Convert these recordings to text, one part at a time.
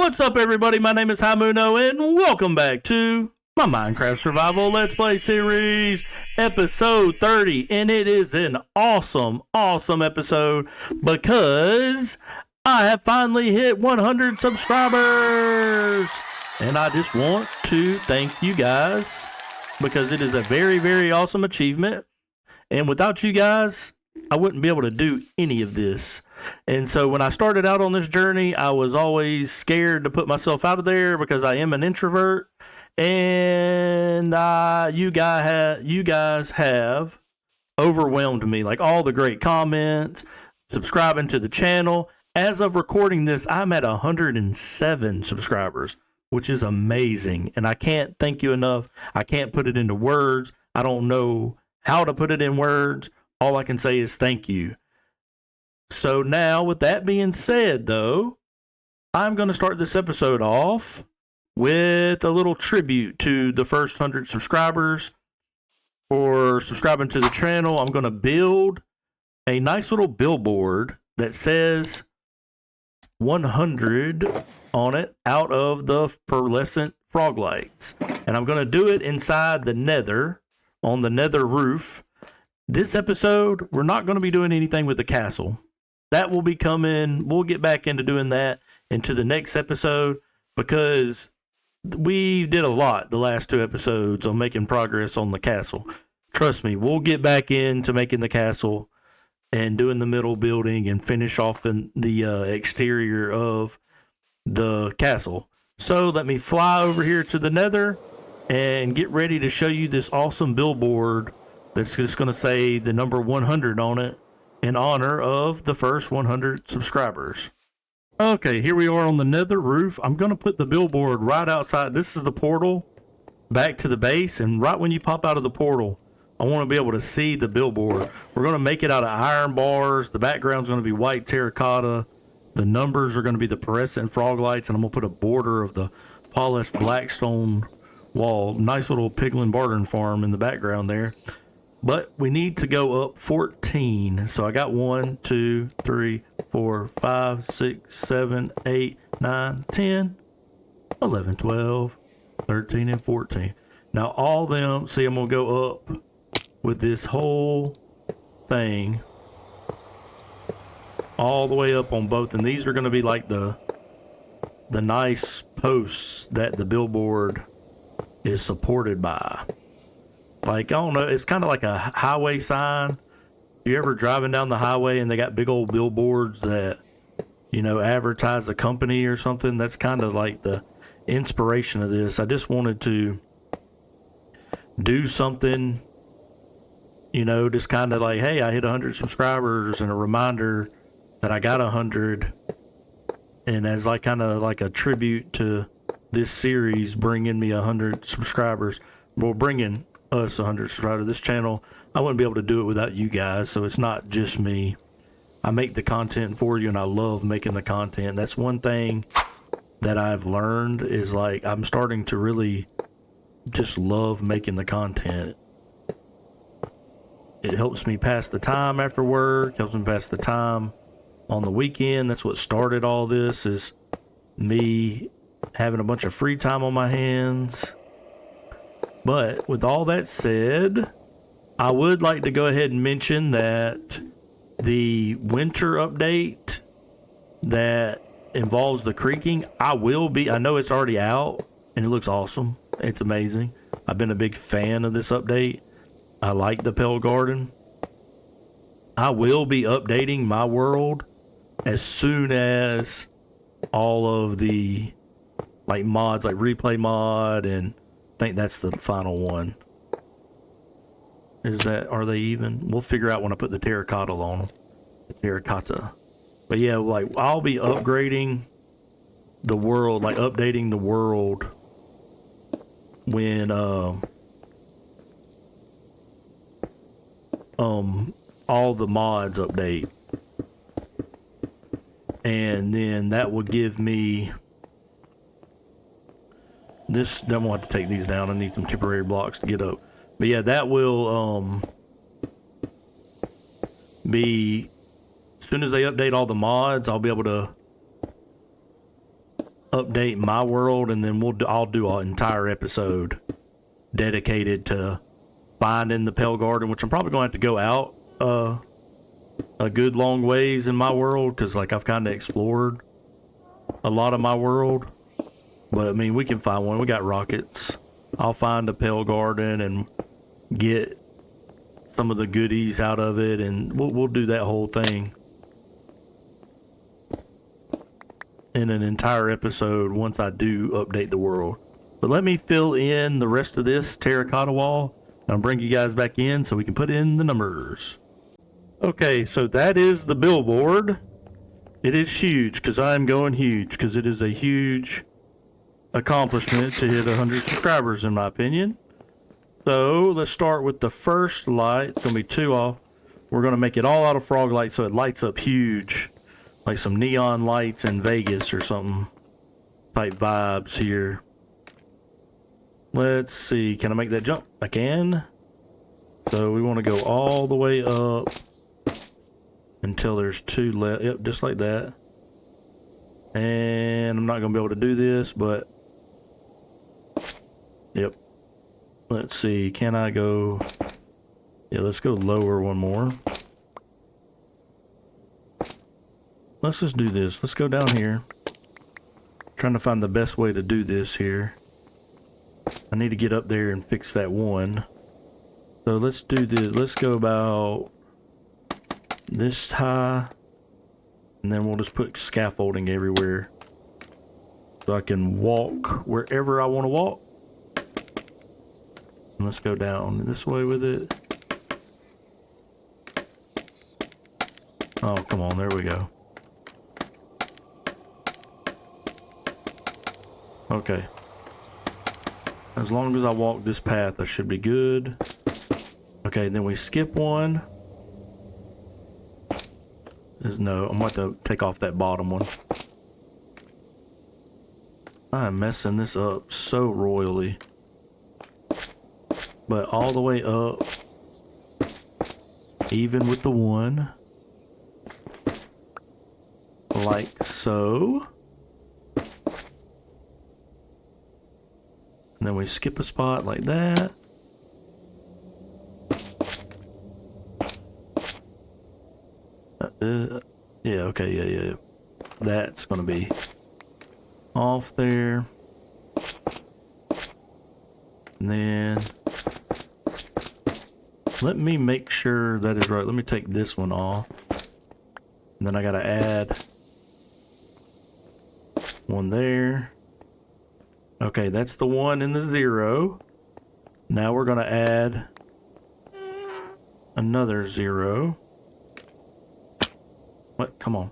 What's up, everybody? My name is Haimuno, and welcome back to my Minecraft Survival Let's Play series, episode 30. And it is an awesome episode because I have finally hit 100 subscribers. And I just want to thank you guys because it is a very awesome achievement. And without you guys, I wouldn't be able to do any of this. And so when I started out on this journey, I was always scared to put myself out of there because I am an introvert. And you guys have overwhelmed me. Like all the great comments, subscribing to the channel. As of recording this, I'm at 107 subscribers, which is amazing. And I can't thank you enough. I can't put it into words. I don't know how to put it in words. All I can say is thank you. So now, with that being said, though, I'm going to start this episode off with a little tribute to the first 100 subscribers. For subscribing to the channel, I'm going to build a nice little billboard that says 100 on it out of the pearlescent frog lights. And I'm going to do it inside the nether, on the nether roof. This episode, we're not going to be doing anything with the castle. That will be coming. We'll get back into doing that into the next episode because we did a lot the last two episodes on making progress on the castle. Trust me, we'll get back into making the castle and doing the middle building and finish off in the exterior of the castle. So let me fly over here to the nether and get ready to show you this awesome billboard that's just going to say the number 100 on it in honor of the first 100 subscribers. Okay, here we are on the nether roof. I'm going to put the billboard right outside. This is the portal back to the base, and right when you pop out of the portal, I want to be able to see the billboard. We're going to make it out of iron bars. The background's going to be white terracotta. The numbers are going to be the pearlescent frog lights, and I'm going to put a border of the polished black stone wall. Nice little piglin bartering farm in the background there. But we need to go up 14. So I got 1, 2, 3, 4, 5, 6, 7, 8, 9, 10, 11, 12, 13, and 14. Now all them, see, I'm going to go up with this whole thing all the way up on both. And these are going to be like the nice posts that the billboard is supported by. Like, I don't know, it's kind of like a highway sign. If you're ever driving down the highway and they got big old billboards that, you know, advertise a company or something, that's kind of like the inspiration of this. I just wanted to do something, you know, just kind of like, hey, I hit 100 subscribers and a reminder that I got 100. And as like kind of like a tribute to this series bringing me 100 subscribers. Well, bringing us 100 subscribers to this channel. I wouldn't be able to do it without you guys, so it's not just me. I make the content for you, and I love making the content. That's one thing that I've learned is, like, I'm starting to really just love making the content. It helps me pass the time after work, helps me pass the time on the weekend. That's what started all this, is me having a bunch of free time on my hands. But with all that said, I would like to go ahead and mention that the winter update that involves the creeking, I know it's already out and it looks awesome. It's amazing. I've been a big fan of this update. I like the Pale Garden. I will be updating my world as soon as all of the like mods, like replay mod, and I think that's the final one. Are they even? We'll figure out when I put the terracotta on them. The terracotta. But yeah, like I'll be upgrading the world, like updating the world when all the mods update. And then that will give me this. I'm gonna have to take these down. I need some temporary blocks to get up. But yeah, that will be as soon as they update all the mods, I'll be able to update my world, and then I'll do an entire episode dedicated to finding the Pale Garden, which I'm probably going to have to go out a good long ways in my world, because like I've kind of explored a lot of my world. But I mean, we can find one. We got rockets. I'll find a Pale Garden and get some of the goodies out of it, and we'll do that whole thing in an entire episode once I do update the world. But let me fill in the rest of this terracotta wall, and I'll bring you guys back in so we can put in the numbers. Okay, so that is the billboard. It is huge, because I'm going huge, because it is a huge accomplishment to hit 100 subscribers, in my opinion. So let's start with the first light. It's going to be 2 off. We're going to make it all out of frog light so it lights up huge, like some neon lights in Vegas or something type vibes here. Let's see, can I make that jump? I can. So we want to go all the way up until there's 2 left. Yep, just like that. And I'm not going to be able to do this, but yep. Let's see, can I go? Yeah, let's go lower one more. Let's just do this. Let's go down here. Trying to find the best way to do this here. I need to get up there and fix that one. So let's do this. Let's go about this high, and then we'll just put scaffolding everywhere so I can walk wherever I want to walk. And let's go down this way with it. Oh, come on, there we go. Okay. As long as I walk this path, I should be good. Okay, then we skip one. No, I'm about to take off that bottom one. I'm messing this up so royally. But all the way up, even with the one, like so. And then we skip a spot like that. Yeah, okay, yeah. That's gonna be off there. And then let me make sure that is right. Let me take this one off. And then I gotta add one there. Okay, that's the 1 and the 0. Now we're gonna add another 0. What? Come on.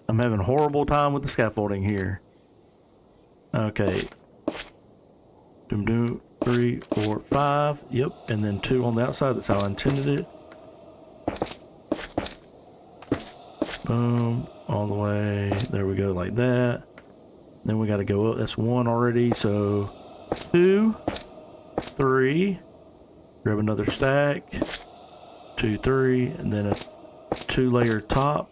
I'm having a horrible time with the scaffolding here. Okay. 3, 4, 5. Yep. And then 2 on the outside. That's how I intended it. Boom. All the way. There we go, like that. Then we got to go up. That's 1 already. So 2, 3. Grab another stack. 2, 3. And then a 2-layer top.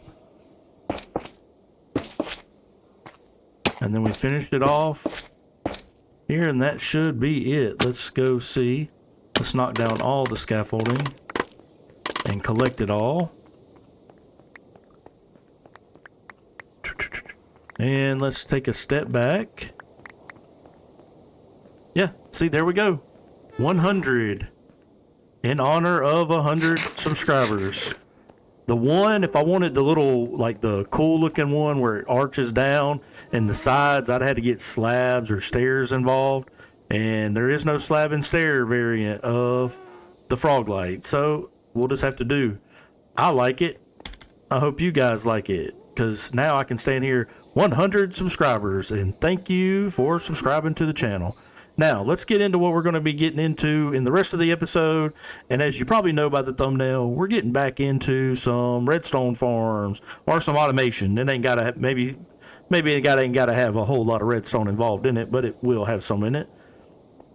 And then we finished it off here, and that should be it. Let's go see. Let's knock down all the scaffolding and collect it all. And let's take a step back. Yeah, see, there we go. 100 in honor of 100 subscribers. The one, if I wanted the little, like the cool looking one where it arches down and the sides, I'd had to get slabs or stairs involved. And there is no slab and stair variant of the frog light. So we'll just have to do. I like it. I hope you guys like it, because now I can stand here 100 subscribers, and thank you for subscribing to the channel. Now, let's get into what we're going to be getting into in the rest of the episode. And as you probably know by the thumbnail, we're getting back into some redstone farms or some automation. It ain't got to maybe it ain't got to have a whole lot of redstone involved in it, but it will have some in it.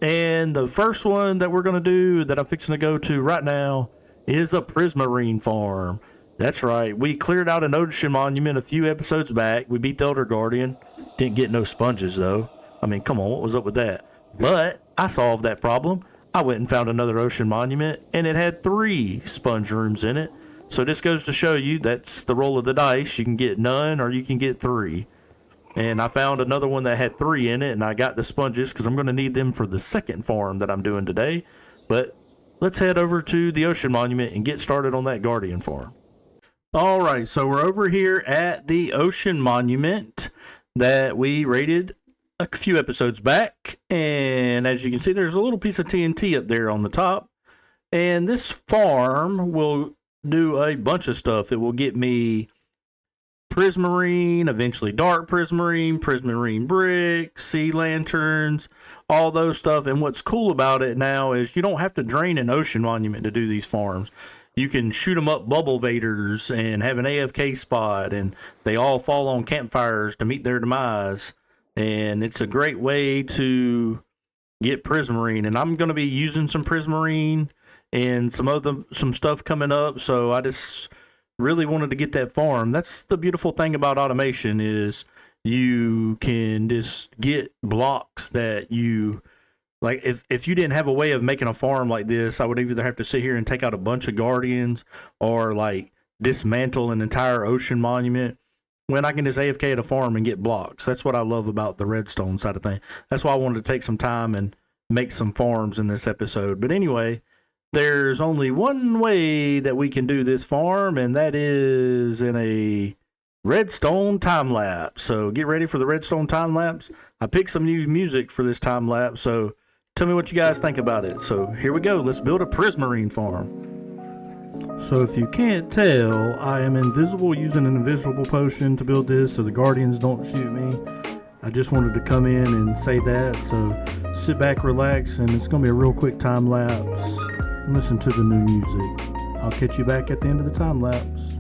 And the first one that we're going to do that I'm fixing to go to right now is a Prismarine farm. That's right. We cleared out an ocean monument a few episodes back. We beat the Elder Guardian. Didn't get no sponges, though. I mean, come on, what was up with that? But I solved that problem. I went and found another ocean monument, and it had 3 sponge rooms in it. So this goes to show you that's the roll of the dice. You can get none or you can get 3. And I found another one that had 3 in it, and I got the sponges because I'm going to need them for the second farm that I'm doing today. But let's head over to the ocean monument and get started on that Guardian farm. All right, so we're over here at the ocean monument that we raided a few episodes back. And as you can see, there's a little piece of TNT up there on the top. And this farm will do a bunch of stuff. It will get me Prismarine, eventually dark Prismarine, Prismarine bricks, sea lanterns, all those stuff. And what's cool about it now is you don't have to drain an ocean monument to do these farms. You can shoot them up bubble vaders and have an AFK spot, and they all fall on campfires to meet their demise. And it's a great way to get Prismarine. And I'm going to be using some Prismarine and some stuff coming up. So I just really wanted to get that farm. That's the beautiful thing about automation is you can just get blocks that you like. If you didn't have a way of making a farm like this, I would either have to sit here and take out a bunch of guardians or like dismantle an entire ocean monument, when I can just AFK at a farm and get blocks. That's what I love about the redstone side of things. That's why I wanted to take some time and make some farms in this episode. But anyway, there's only one way that we can do this farm, and that is in a redstone time lapse. So get ready for the redstone time lapse. I picked some new music for this time lapse, so tell me what you guys think about it. So here we go. Let's build a Prismarine farm. So if you can't tell, I am invisible using an invisible potion to build this so the guardians don't shoot me. I just wanted to come in and say that. So sit back, relax, and it's going to be a real quick time lapse. And listen to the new music. I'll catch you back at the end of the time lapse.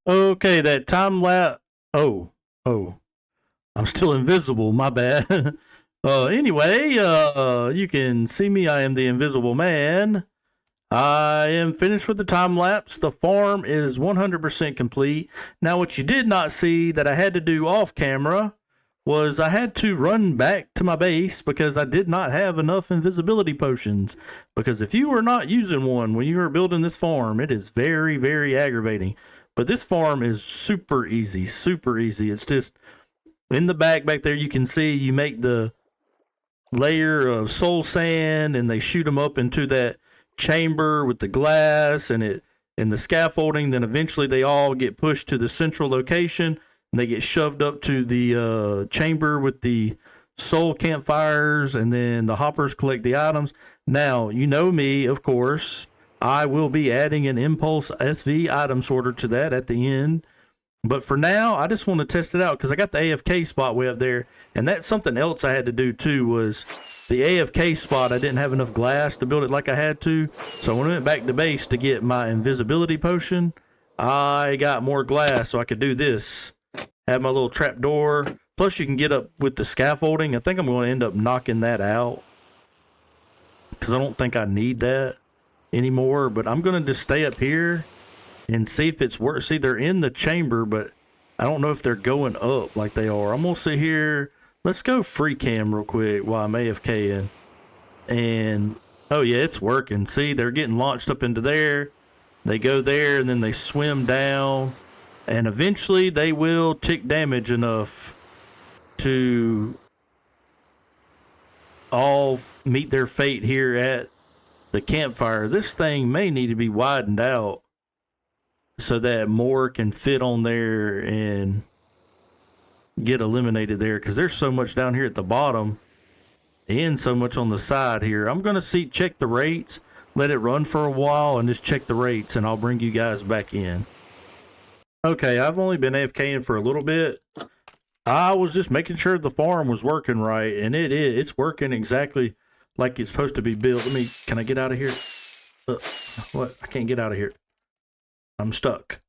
Okay, that time lapse. Oh, I'm still invisible. My bad. Anyway, you can see me. I am the Invisible Man. I am finished with the time lapse. The farm is 100% complete. Now, what you did not see that I had to do off camera was I had to run back to my base because I did not have enough invisibility potions. Because if you were not using one when you were building this farm, it is very, very aggravating. But this farm is super easy, super easy. It's just in the back there, you can see you make the layer of soul sand and they shoot them up into that chamber with the glass and the scaffolding. Then eventually they all get pushed to the central location and they get shoved up to the chamber with the soul campfires, and then the hoppers collect the items. Now, you know me, of course. I will be adding an Impulse SV item sorter to that at the end. But for now, I just want to test it out because I got the AFK spot way up there. And that's something else I had to do too, was the AFK spot. I didn't have enough glass to build it like I had to. So when I went back to base to get my invisibility potion, I got more glass so I could do this. Have my little trap door. Plus you can get up with the scaffolding. I think I'm going to end up knocking that out because I don't think I need that anymore, but I'm gonna just stay up here and see if it's worth. See, they're in the chamber, but I don't know if they're going up like they are. I'm gonna sit here. Let's go free cam real quick while I'm AFKing. And oh yeah, it's working. See, they're getting launched up into there. They go there and then they swim down, and eventually they will tick damage enough to all meet their fate here at the campfire. This thing may need to be widened out so that more can fit on there and get eliminated there, because there's so much down here at the bottom and so much on the side here. I'm going to check the rates, let it run for a while, and just check the rates, and I'll bring you guys back in. Okay, I've only been AFKing for a little bit. I was just making sure the farm was working right, and it is. It's working exactly like it's supposed to be built. Can I get out of here? What? I can't get out of here. I'm stuck.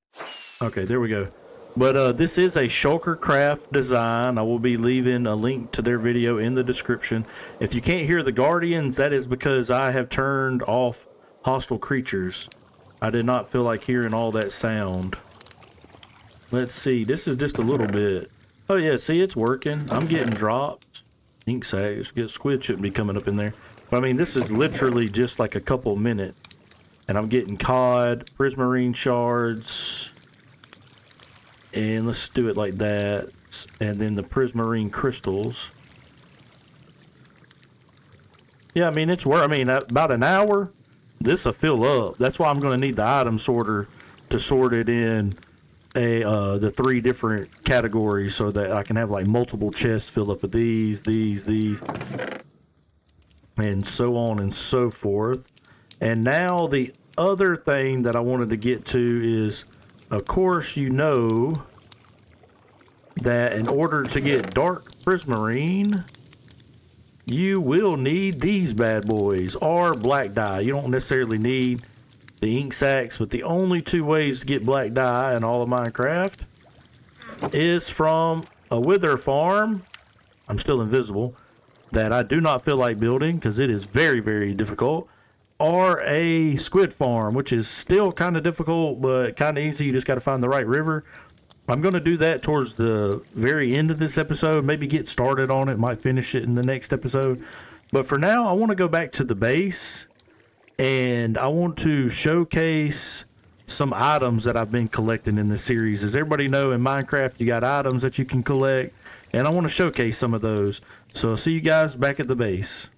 Okay, there we go. But this is a Shulker Craft design. I will be leaving a link to their video in the description. If you can't hear the Guardians, that is because I have turned off hostile creatures. I did not feel like hearing all that sound. Let's see. This is just a little bit. Oh, yeah. See, it's working. I'm getting dropped. Ink sacs. Squid shouldn't be coming up in there. But, I mean, this is literally just like a couple minutes. And I'm getting cod, Prismarine shards. And let's do it like that. And then the Prismarine crystals. Yeah, I mean, it's worth. I mean, about an hour, this will fill up. That's why I'm going to need the item sorter to sort it in the 3 different categories so that I can have like multiple chests filled up with these, and so on and so forth. And now the other thing that I wanted to get to is, of course, you know that in order to get dark prismarine, you will need these bad boys or black dye. You don't necessarily need the ink sacs, but the only 2 ways to get black dye in all of Minecraft is from a wither farm. I'm still invisible. That I do not feel like building because it is very, very difficult. Or a squid farm, which is still kind of difficult, but kind of easy. You just got to find the right river. I'm going to do that towards the very end of this episode. Maybe get started on it. Might finish it in the next episode. But for now, I want to go back to the base. And I want to showcase some items that I've been collecting in this series. As everybody know, in Minecraft, you got items that you can collect. And I want to showcase some of those. So I'll see you guys back at the base.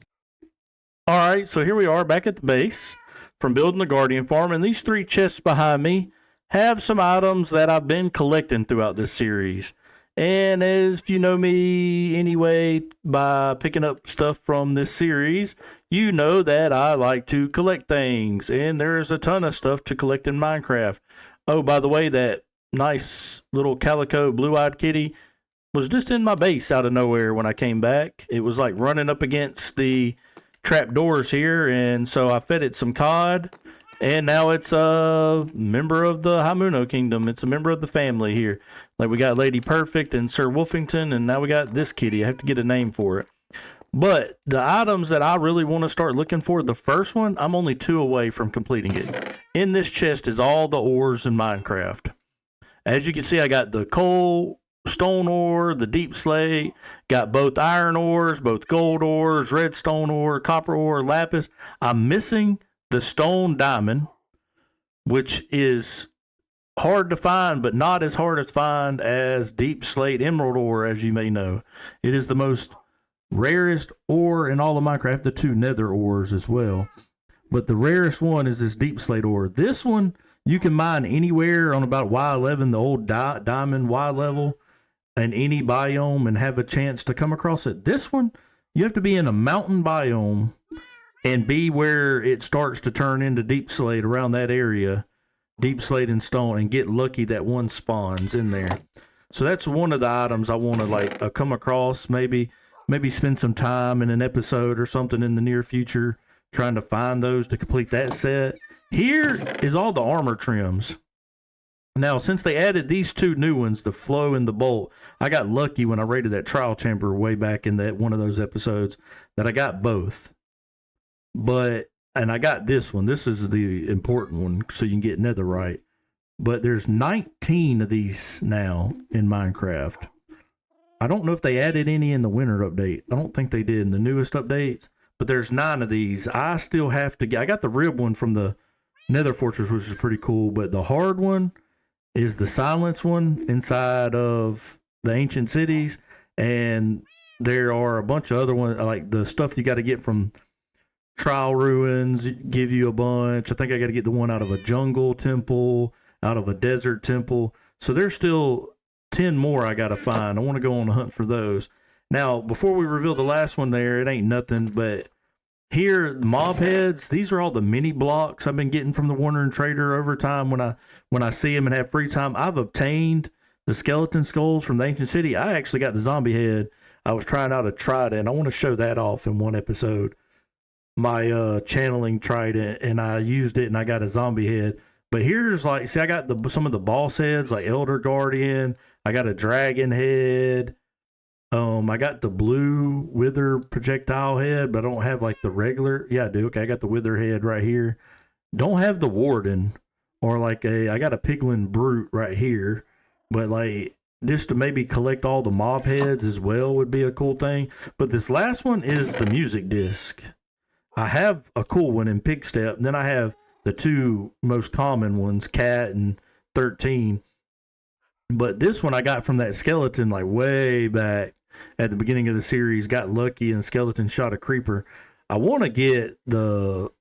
Alright, so here we are back at the base from building the Guardian farm. And these 3 chests behind me have some items that I've been collecting throughout this series. And if you know me anyway, by picking up stuff from this series, you know that I like to collect things. And there's a ton of stuff to collect in Minecraft. Oh, by the way, that nice little calico blue-eyed kitty was just in my base out of nowhere when I came back. It was like running up against the trap doors here, and so I fed it some cod. And now it's a member of the Hamuno Kingdom. It's a member of the family here. Like we got Lady Perfect and Sir Wolfington, and now we got this kitty. I have to get a name for it. But the items that I really want to start looking for, the first one, I'm only 2 away from completing it. In this chest is all the ores in Minecraft. As you can see, I got the coal, stone ore, the deep slate, got both iron ores, both gold ores, redstone ore, copper ore, lapis. I'm missing the stone diamond, which is hard to find, but not as hard to find as deep slate emerald ore, as you may know. It is the most rarest ore in all of Minecraft, the 2 nether ores as well. But the rarest one is this deep slate ore. This one you can mine anywhere on about Y11, the old diamond Y level, in any biome and have a chance to come across it. This one, you have to be in a mountain biome and be where it starts to turn into deep slate around that area, deep slate and stone, and get lucky that one spawns in there. So that's one of the items I want to like come across. Maybe spend some time in an episode or something in the near future trying to find those to complete that set. Here is all the armor trims. Now, since they added these 2 new ones, the flow and the bolt, I got lucky when I raided that trial chamber way back in that one of those episodes that I got both. And I got this one. This is the important one, so you can get netherite. But there's 19 of these now in Minecraft. I don't know if they added any in the winter update. I don't think they did in the newest updates. But there's 9 of these. I still have to get. I got the rib one from the Nether Fortress, which is pretty cool. But the hard one is the silence one inside of the ancient cities. And there are a bunch of other ones, like the stuff you got to get from Trial Ruins, give you a bunch. I think I got to get the one out of a jungle temple, out of a desert temple. So there's still 10 more I got to find. I want to go on a hunt for those. Now, before we reveal the last one there, it ain't nothing, but here, mob heads, these are all the mini blocks I've been getting from the Warner and Trader over time when I see them and have free time. I've obtained the skeleton skulls from the ancient city. I actually got the zombie head. I was trying out a trident. I want to show that off in one episode. My channeling trident, and I used it and I got a zombie head. But here's like, see, I got some of the boss heads like Elder Guardian. I got a dragon head. I got the blue wither projectile head, but I don't have like the regular. Yeah, I do. Okay, I got the wither head right here. Don't have the warden or like I got a piglin brute right here, but like just to maybe collect all the mob heads as well would be a cool thing. But this last one is the music disc. I have a cool one in Pig Step. Then I have the two most common ones, Cat and 13. But this one I got from that skeleton like way back at the beginning of the series. Got lucky and the skeleton shot a creeper. I want to get the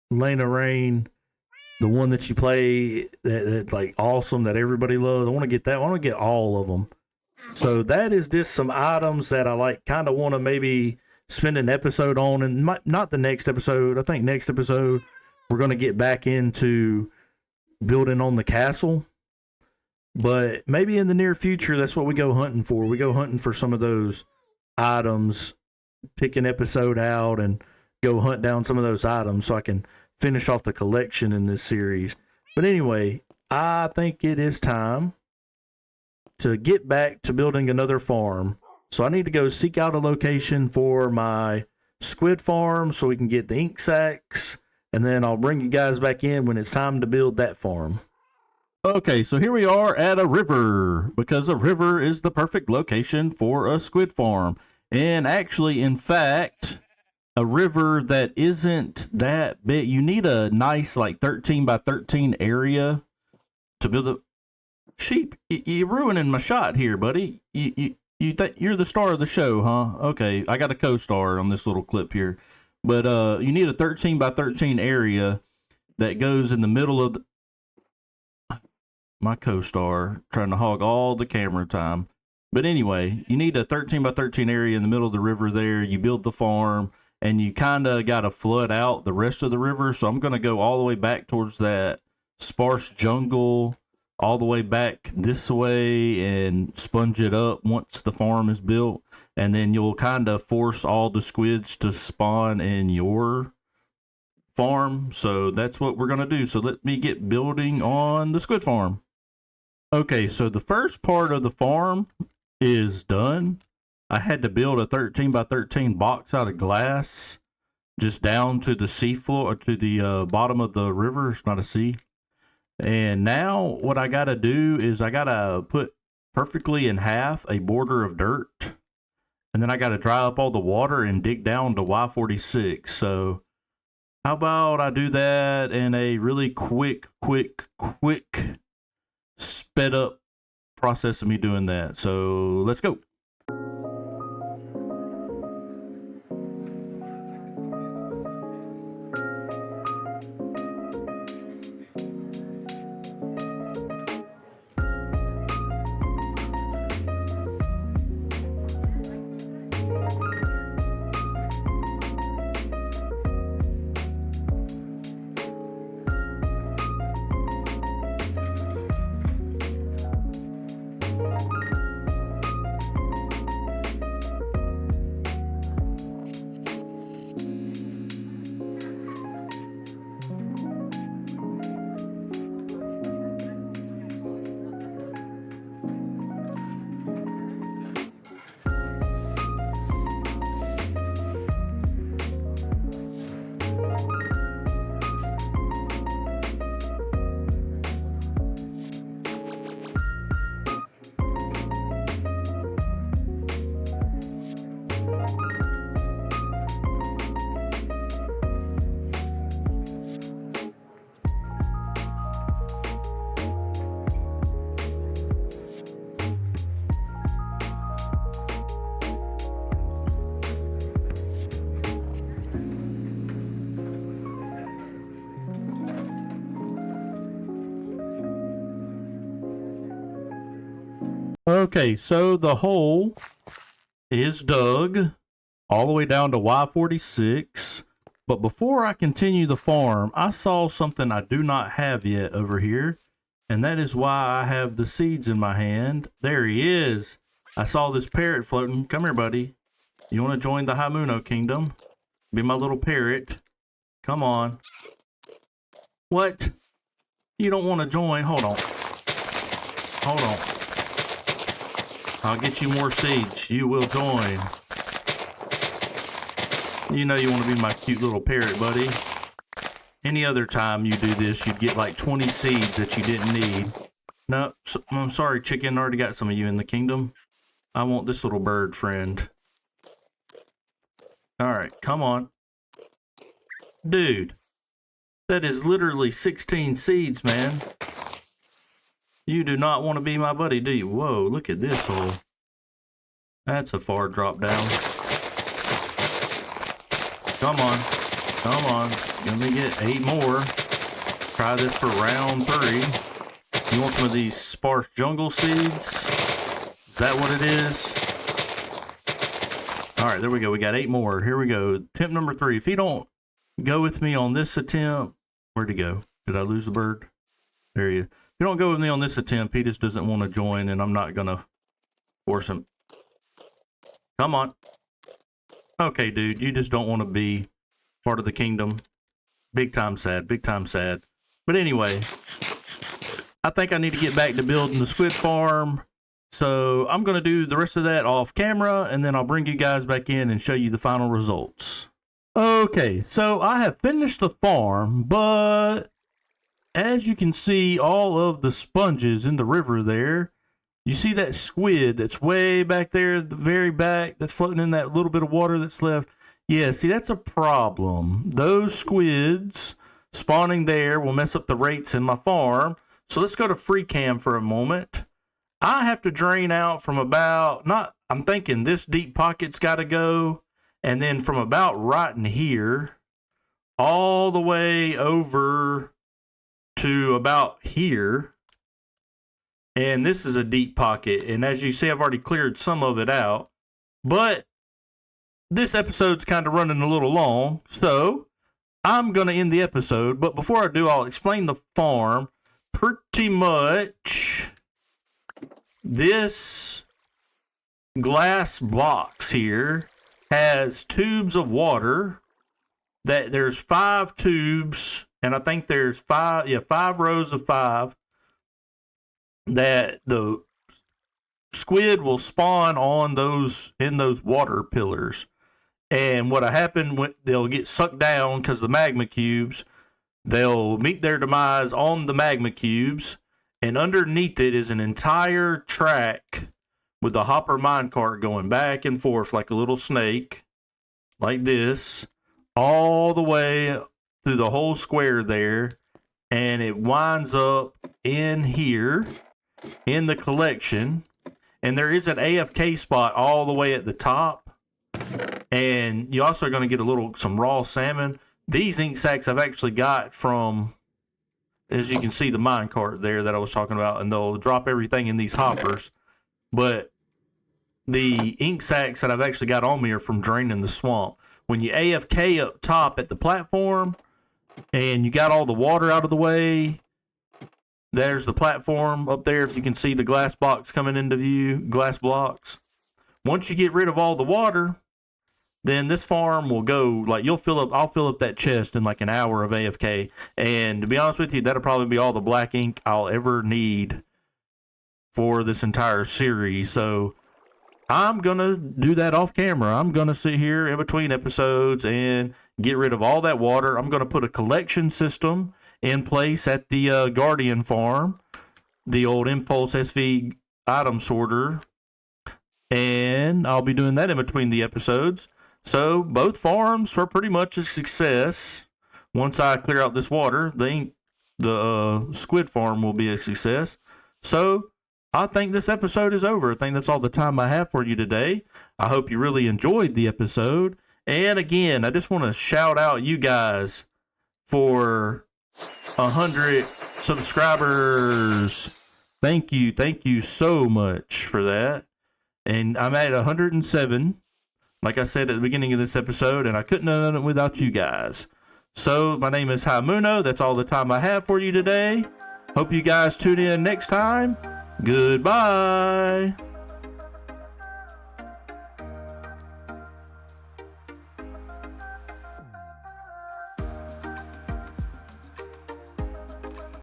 Lena Rain, the one that you play that's like awesome that everybody loves. I want to get that. I want to get all of them. So that is just some items that I like kind of want to maybe spend an episode on, and not the next episode. I think next episode we're going to get back into building on the castle. But maybe in the near future, that's what we go hunting for. We go hunting for some of those items, pick an episode out and go hunt down some of those items so I can finish off the collection in this series. But anyway, I think it is time to get back to building another farm. So I need to go seek out a location for my squid farm so we can get the ink sacks. And then I'll bring you guys back in when it's time to build that farm. Okay, so here we are at a river, because a river is the perfect location for a squid farm. And actually, in fact, a river that isn't that big. You need a nice like 13 by 13 area to build a sheep. You're ruining my shot here, buddy. You think you're the star of the show, huh? Okay, I got a co-star on this little clip here. But you need a 13 by 13 area that goes in the middle of my co-star trying to hog all the camera time. But anyway, you need a 13 by 13 area in the middle of the river there. You build the farm, and you kind of got to flood out the rest of the river. So I'm going to go all the way back towards that sparse jungle, all the way back this way, and sponge it up once the farm is built. And then you'll kind of force all the squids to spawn in your farm. So that's what we're going to do. So let me get building on the squid farm. Okay, so the first part of the farm is done. I had to build a 13 by 13 box out of glass just down to the sea floor, or to the bottom of the river. It's not a sea. And now what I got to do is I got to put perfectly in half a border of dirt. And then I got to dry up all the water and dig down to Y46. So how about I do that in a really quick sped up process of me doing that. So let's go. Okay, so the hole is dug all the way down to Y46. But before I continue the farm, I saw something I do not have yet over here. And that is why I have the seeds in my hand. There he is. I saw this parrot floating. Come here, buddy. You want to join the Haimuno Kingdom? Be my little parrot. Come on. What? You don't want to join? Hold on. Hold on. I'll get you more seeds. You will join. You know you want to be my cute little parrot, buddy. Any other time you do this, you'd get like 20 seeds that you didn't need. No, I'm sorry, chicken. I already got some of you in the kingdom. I want this little bird friend. Alright, come on. Dude, that is literally 16 seeds, man. You do not want to be my buddy, do you? Whoa, look at this hole. That's a far drop down. Come on. Come on. Let me get 8 more. Try this for round 3. You want some of these sparse jungle seeds? Is that what it is? All right, there we go. We got 8 more. Here we go. Attempt number 3. If he don't go with me on this attempt, where'd he go? Did I lose the bird? There he is. If you don't go with me on this attempt, he just doesn't want to join, and I'm not going to force him. Come on. Okay, dude, you just don't want to be part of the kingdom. Big time sad. Big time sad. But anyway, I think I need to get back to building the squid farm. So I'm going to do the rest of that off camera, and then I'll bring you guys back in and show you the final results. Okay, so I have finished the farm, but as you can see, all of the sponges in the river there, you see that squid that's way back there at the very back that's floating in that little bit of water that's left? Yeah, see, that's a problem. Those squids spawning there will mess up the rates in my farm. So let's go to free cam for a moment. I have to drain out from about, I'm thinking this deep pocket's got to go. And then from about right in here, all the way over to about here. And this is a deep pocket. And as you see, I've already cleared some of it out. But this episode's kind of running a little long. So I'm going to end the episode. But before I do, I'll explain the farm. Pretty much this glass box here has tubes of water. That there's 5 tubes, and I think there's 5 rows of 5 that the squid will spawn on in those water pillars. And what'll happen when they'll get sucked down because the magma cubes, they'll meet their demise on the magma cubes, and underneath it is an entire track with a hopper minecart going back and forth like a little snake, like this, all the way through the whole square there, and it winds up in here in the collection. And there is an AFK spot all the way at the top, and you also are going to get some raw salmon. These ink sacs I've actually got from, as you can see, the minecart there that I was talking about, and they'll drop everything in these hoppers. But the ink sacs that I've actually got on me are from draining the swamp. When you AFK up top at the platform and you got all the water out of the way, there's the platform up there. If you can see the glass box coming into view, glass blocks. Once you get rid of all the water, then this farm will go, like, I'll fill up that chest in like an hour of AFK. And to be honest with you, that'll probably be all the black ink I'll ever need for this entire series. So I'm going to do that off camera. I'm going to sit here in between episodes and get rid of all that water. I'm going to put a collection system in place at the Guardian farm, the old Impulse SV item sorter. And I'll be doing that in between the episodes. So both farms are pretty much a success. Once I clear out this water, the squid farm will be a success. So I think this episode is over. I think that's all the time I have for you today. I hope you really enjoyed the episode. And again, I just want to shout out you guys for 100 subscribers. Thank you so much for that. And I'm at 107. like I said at the beginning of this episode, and I couldn't have done it without you guys. So my name is Haimuno. That's all the time I have for you today. Hope you guys tune in next time. Goodbye.